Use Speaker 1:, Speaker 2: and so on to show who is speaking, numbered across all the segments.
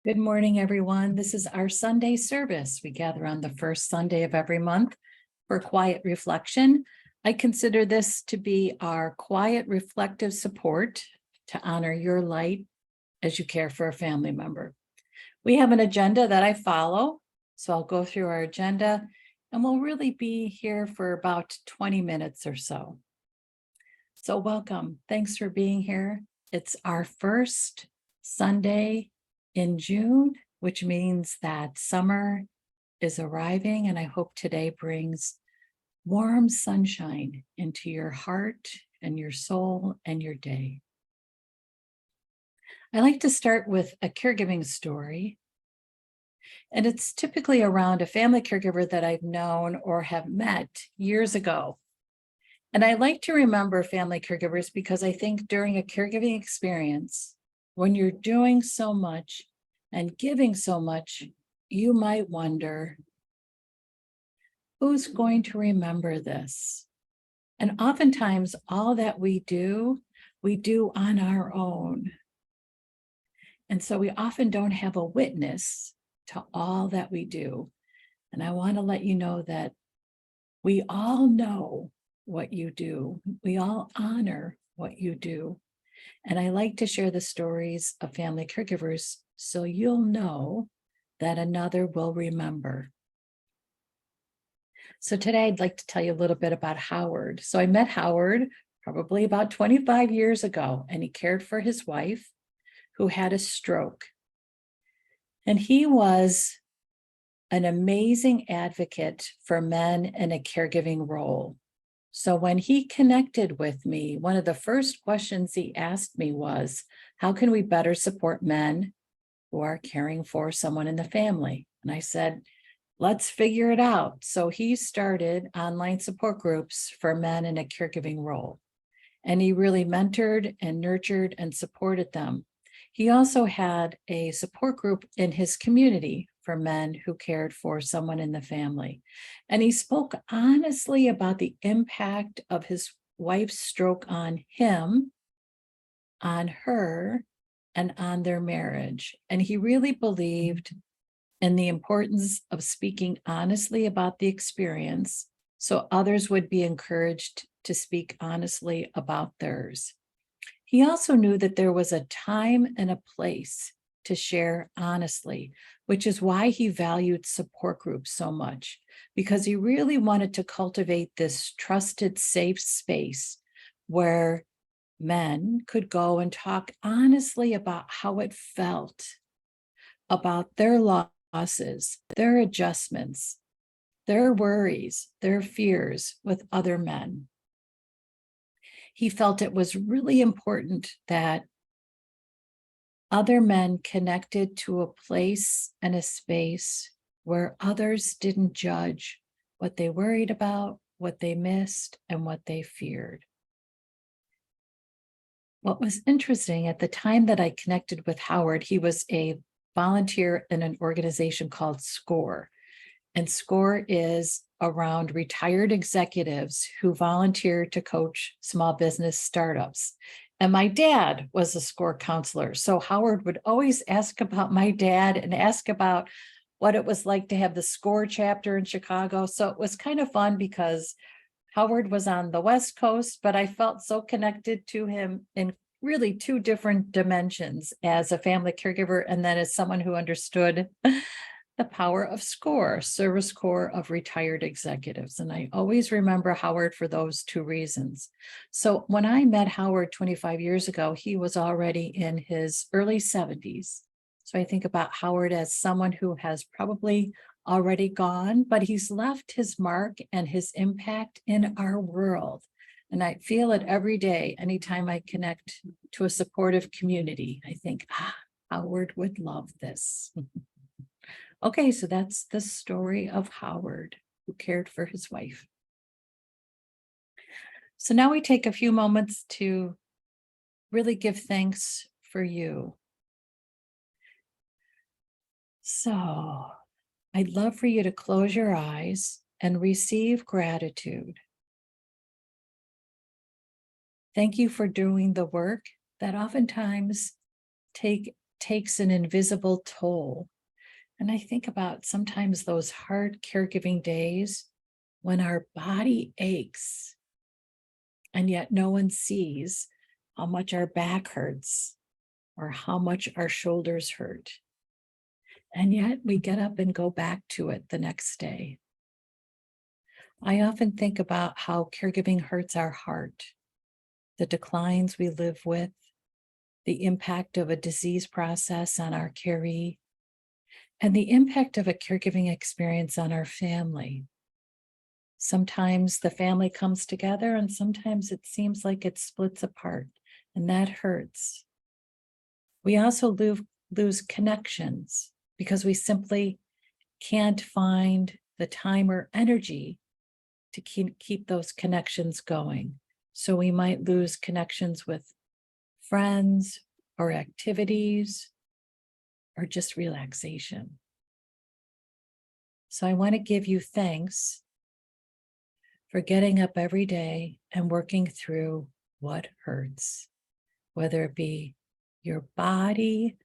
Speaker 1: Good morning, everyone. This is our Sunday service. We gather on the first Sunday of every month for quiet reflection. I consider this to be our quiet reflective support to honor your light as you care for a family member. We have an agenda that I follow, so I'll go through our agenda and we'll really be here for about 20 minutes or so. So welcome. Thanks for being here. It's our first Sunday in June, which means that summer is arriving, and I hope today brings warm sunshine into your heart and your soul and your day. I like to start with a caregiving story, and it's typically around a family caregiver that I've known or have met years ago. And I like to remember family caregivers because I think during a caregiving experience, when you're doing so much and giving so much, you might wonder, who's going to remember this? And oftentimes, all that we do on our own. And so we often don't have a witness to all that we do. And I want to let you know that we all know what you do. We all honor what you do. And I like to share the stories of family caregivers so you'll know that another will remember. So today I'd like to tell you a little bit about Howard. So I met Howard probably about 25 years ago, and he cared for his wife who had a stroke. And he was an amazing advocate for men in a caregiving role. So when he connected with me, one of the first questions he asked me was, how can we better support men who are caring for someone in the family? And I said, let's figure it out. So he started online support groups for men in a caregiving role. And he really mentored and nurtured and supported them. He also had a support group in his community for men who cared for someone in the family. And he spoke honestly about the impact of his wife's stroke on him, on her, and on their marriage. And he really believed in the importance of speaking honestly about the experience so others would be encouraged to speak honestly about theirs. He also knew that there was a time and a place to share honestly, which is why he valued support groups so much, because he really wanted to cultivate this trusted, safe space where men could go and talk honestly about how it felt, about their losses, their adjustments, their worries, their fears with other men. He felt it was really important that other men connected to a place and a space where others didn't judge what they worried about, what they missed, and what they feared. What was interesting, at the time that I connected with Howard, he was a volunteer in an organization called SCORE. And SCORE is around retired executives who volunteer to coach small business startups. And my dad was a SCORE counselor. So Howard would always ask about my dad and ask about what it was like to have the SCORE chapter in Chicago. So it was kind of fun because Howard was on the West Coast, but I felt so connected to him in really two different dimensions, as a family caregiver and then as someone who understood the power of SCORE, Service Corps of Retired Executives. And I always remember Howard for those two reasons. So when I met Howard 25 years ago, he was already in his early 70s. So I think about Howard as someone who has probably already gone, but he's left his mark and his impact in our world. And I feel it every day, anytime I connect to a supportive community. I think, Howard would love this. Okay, so that's the story of Howard, who cared for his wife. So now we take a few moments to really give thanks for you. So I'd love for you to close your eyes and receive gratitude. Thank you for doing the work that oftentimes take takes an invisible toll. And I think about sometimes those hard caregiving days when our body aches, and yet no one sees how much our back hurts or how much our shoulders hurt. And yet we get up and go back to it the next day. I often think about how caregiving hurts our heart, the declines we live with, the impact of a disease process on our caree, and the impact of a caregiving experience on our family. Sometimes the family comes together and sometimes it seems like it splits apart, and that hurts. We also lose connections because we simply can't find the time or energy to keep those connections going. So we might lose connections with friends or activities or just relaxation. So I want to give you thanks for getting up every day and working through what hurts, whether it be your body,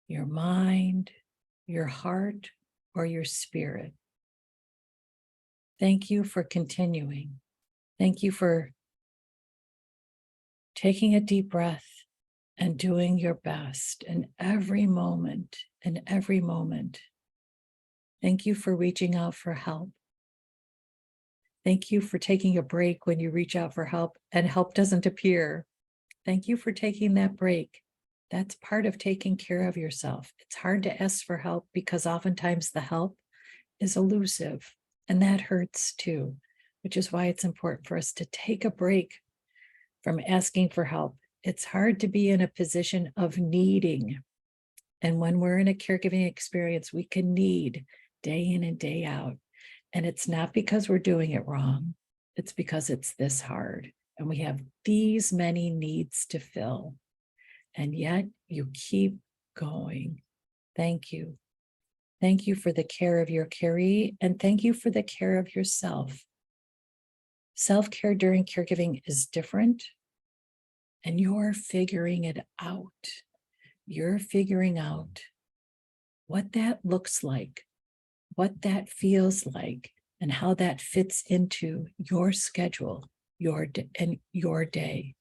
Speaker 1: your mind, your heart, or your spirit. Thank you for continuing. Thank you for taking a deep breath and doing your best in every moment, in every moment. Thank you for reaching out for help. Thank you for taking a break when you reach out for help and help doesn't appear. Thank you for taking that break. That's part of taking care of yourself. It's hard to ask for help because oftentimes the help is elusive, and that hurts too, which is why it's important for us to take a break from asking for help. It's hard to be in a position of needing. And when we're in a caregiving experience, we can need day in and day out. And it's not because we're doing it wrong. It's because it's this hard. And we have these many needs to fill. And yet you keep going. Thank you. Thank you for the care of your caree, and thank you for the care of yourself. Self-care during caregiving is different, and you're figuring it out. You're figuring out what that looks like, what that feels like, and how that fits into your schedule, your day.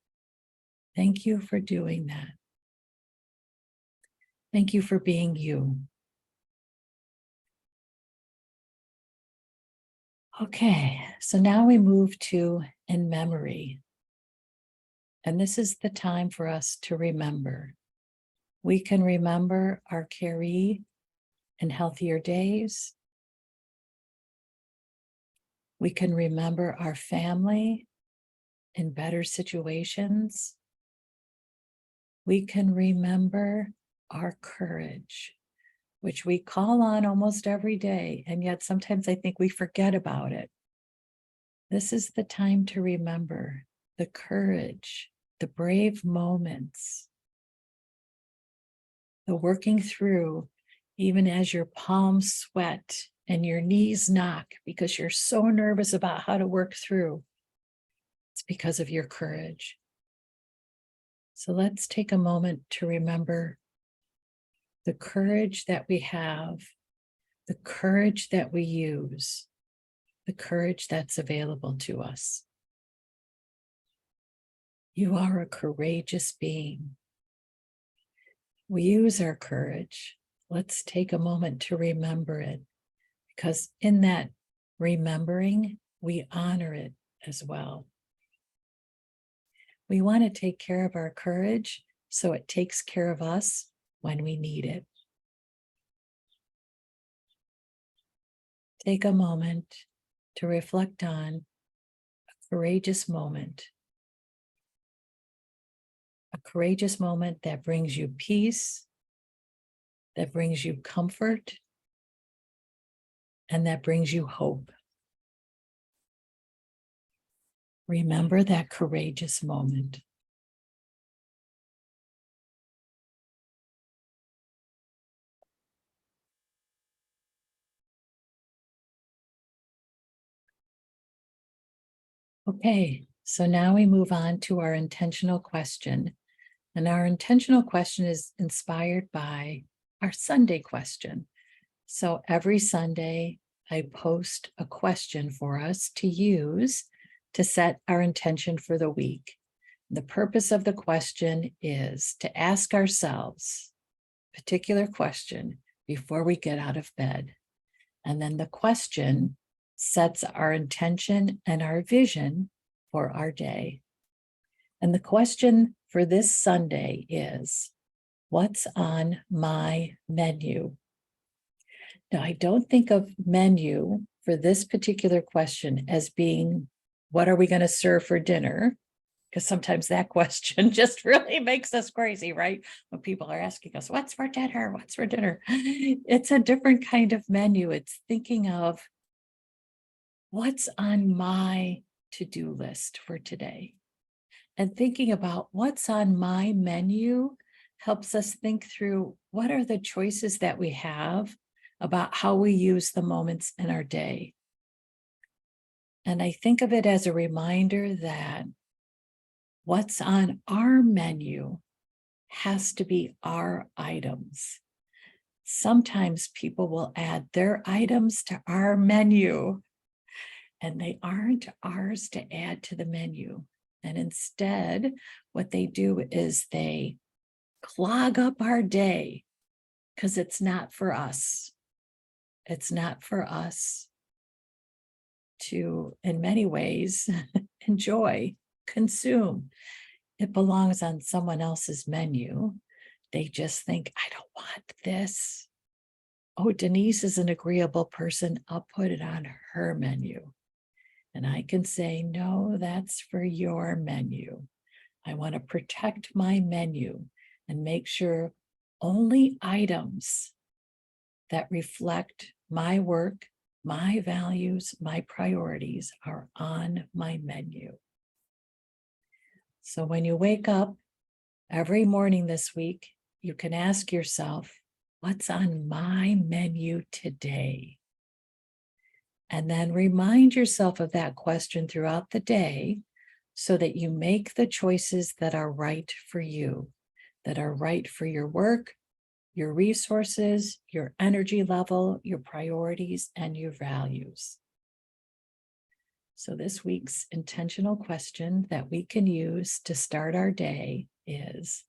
Speaker 1: Thank you for doing that. Thank you for being you. Okay, so now we move to in memory. And this is the time for us to remember. We can remember our caree in healthier days. We can remember our family in better situations. We can remember our courage, which we call on almost every day, and yet sometimes I think we forget about it. This is the time to remember the courage, the brave moments, the working through, even as your palms sweat and your knees knock because you're so nervous about how to work through. It's because of your courage. So let's take a moment to remember the courage that we have, the courage that we use, the courage that's available to us. You are a courageous being. We use our courage. Let's take a moment to remember it, because in that remembering, we honor it as well. We want to take care of our courage so it takes care of us when we need it. Take a moment to reflect on a courageous moment. A courageous moment that brings you peace, that brings you comfort, and that brings you hope. Remember that courageous moment. Okay, so now we move on to our intentional question. And our intentional question is inspired by our Sunday question. So every Sunday, I post a question for us to use to set our intention for the week. The purpose of the question is to ask ourselves a particular question before we get out of bed. And then the question sets our intention and our vision for our day. And the question for this Sunday is, what's on my menu? Now, I don't think of menu for this particular question as being, what are we going to serve for dinner? Because sometimes that question just really makes us crazy, right? When people are asking us, what's for dinner? What's for dinner? It's a different kind of menu. It's thinking of what's on my to-do list for today. And thinking about what's on my menu helps us think through what are the choices that we have about how we use the moments in our day. And I think of it as a reminder that what's on our menu has to be our items. Sometimes people will add their items to our menu, and they aren't ours to add to the menu. And instead, what they do is they clog up our day because it's not for us. It's not for us to, in many ways, enjoy, consume. It belongs on someone else's menu. They just think, I don't want this. Oh, Denise is an agreeable person. I'll put it on her menu. And I can say, no, that's for your menu. I want to protect my menu and make sure only items that reflect my work, my values, my priorities are on my menu. So when you wake up every morning this week, you can ask yourself, what's on my menu today? And then remind yourself of that question throughout the day so that you make the choices that are right for you, that are right for your work, your resources, your energy level, your priorities, and your values. So this week's intentional question that we can use to start our day is,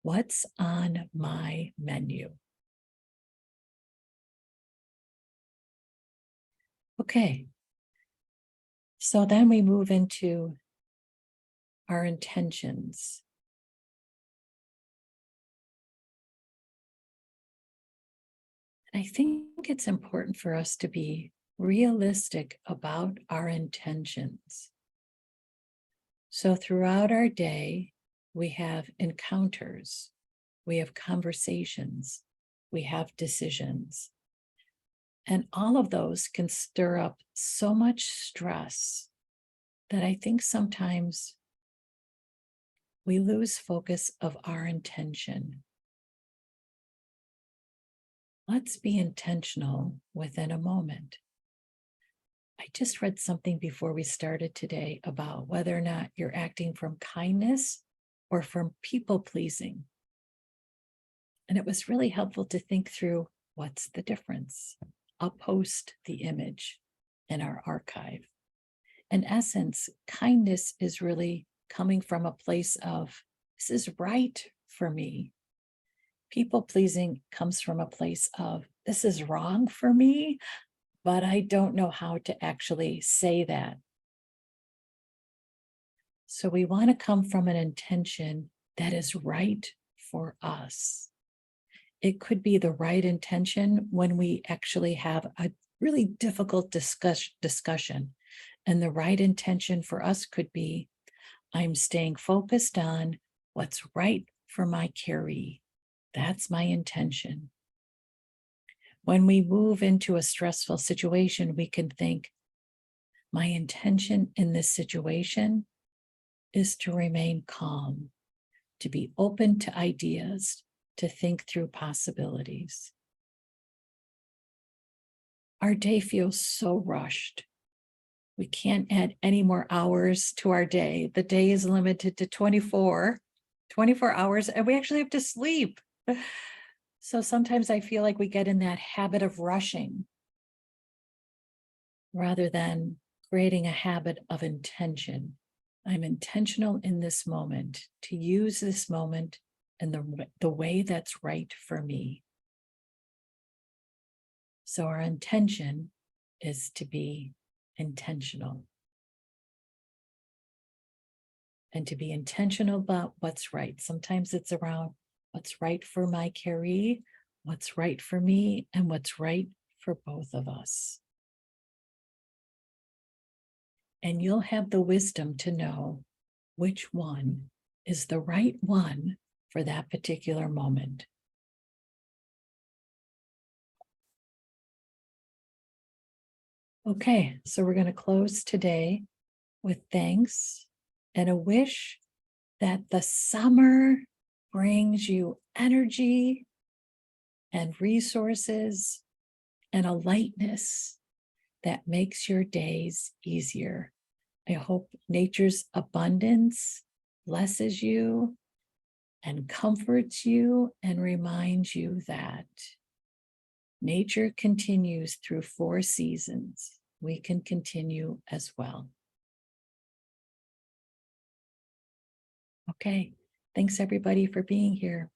Speaker 1: what's on my menu? Okay, so then we move into our intentions. And I think it's important for us to be realistic about our intentions. So throughout our day, we have encounters, we have conversations, we have decisions. And all of those can stir up so much stress that I think sometimes we lose focus of our intention. Let's be intentional within a moment. I just read something before we started today about whether or not you're acting from kindness or from people pleasing. And it was really helpful to think through what's the difference. I'll post the image in our archive. In essence, kindness is really coming from a place of, this is right for me. People pleasing comes from a place of, this is wrong for me, but I don't know how to actually say that. So we want to come from an intention that is right for us. It could be the right intention when we actually have a really difficult discussion. And the right intention for us could be, I'm staying focused on what's right for my caree. That's my intention. When we move into a stressful situation, we can think, my intention in this situation is to remain calm, to be open to ideas, to think through possibilities. Our day feels so rushed. We can't add any more hours to our day. The day is limited to 24. 24 hours, and we actually have to sleep. So sometimes I feel like we get in that habit of rushing rather than creating a habit of intention. I'm intentional in this moment to use this moment in the way that's right for me. So our intention is to be intentional. And to be intentional about what's right. Sometimes it's around what's right for my caree, what's right for me, and what's right for both of us. And you'll have the wisdom to know which one is the right one for that particular moment. Okay, so we're going to close today with thanks and a wish that the summer brings you energy and resources and a lightness that makes your days easier. I hope nature's abundance blesses you and comforts you and reminds you that nature continues through 4 seasons. We can continue as well. Okay, thanks everybody for being here.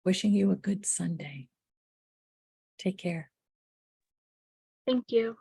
Speaker 1: Wishing you a good Sunday. Take care.
Speaker 2: Thank you.